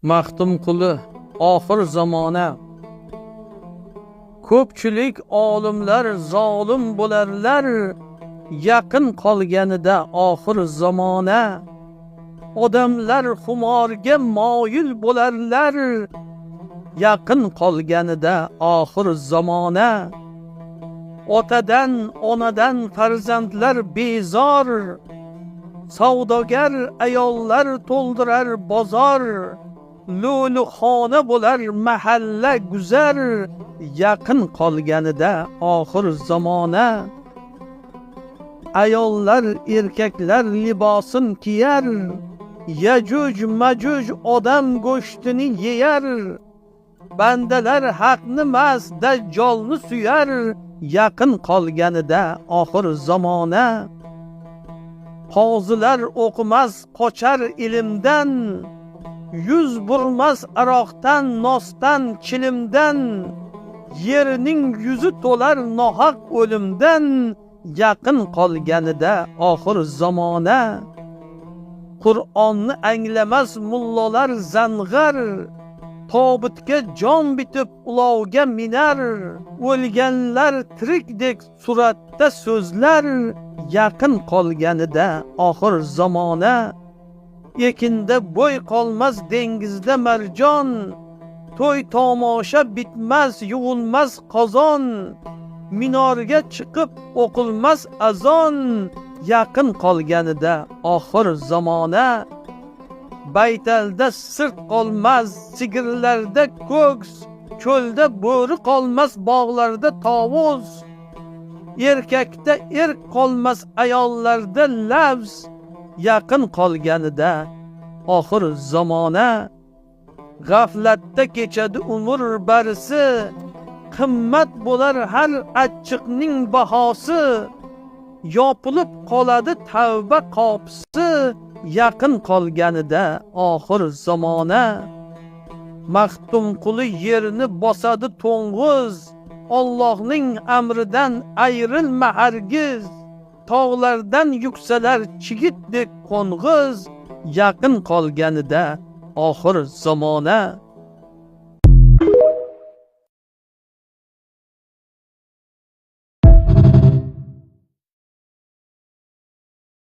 Maxtum quli oxir zamona. Ko'pchilik olimlar zolim bo'larlar, yaqin qolganida oxir zamona. Odamlar xumorga moyil bo'larlar, yaqin qolganida oxir zamona. Otadan, onadan farzandlar bezor, savdogar ayollar to'ldirar bozor. Lo'luxona bo'lar mahalla guzar, yaqin qolganida oxir zamona. Ayollar erkaklar libosin kiyar, Yajuj majuj odam go'shtini yeyar. Bandalar haqni emas dajjolni suyar, yaqin qolganida oxir zamona. Qozilar o'qimas qochar ilmdan, yuz burmas aroqdan, nosdan, chilimdan. Yerning yuzi to'lar nohaq o'limdan, yaqin qolganida oxir zamona. Qur'onni anglamas mullalar zang'ar, tobutga jon bitib ulovga minar. O'lganlar tirikdek suratda so'zlar, yaqin qolganida oxir zamona. Ekinda bo'y qolmas dengizda marjon, to'y tomosha bitmas yug'ilmas qozon. Minorga chiqib o'qilmas azon, yaqin qolganida oxir zamona. Baytalda sirt qolmas sigirlarda ko'ks, cho'lda bo'ri qolmas bog'larda tovus. Erkakda erk qolmas ayollarda labz, yaqin qolganida oxir zamona. G'aflatda kechadi umr barisi, qimmat bo'lar har achchiqning bahosi. Yopilib qoladi tavba qopisi, yaqin qolganida oxir zamona. Maxtum quli yerni bosadi to'ng'iz, Allohning amridan ayrilma hargiz. Tog'lardan yuksalar chigitdek qo'ng'iz, yaqin qolganida oxir zamona.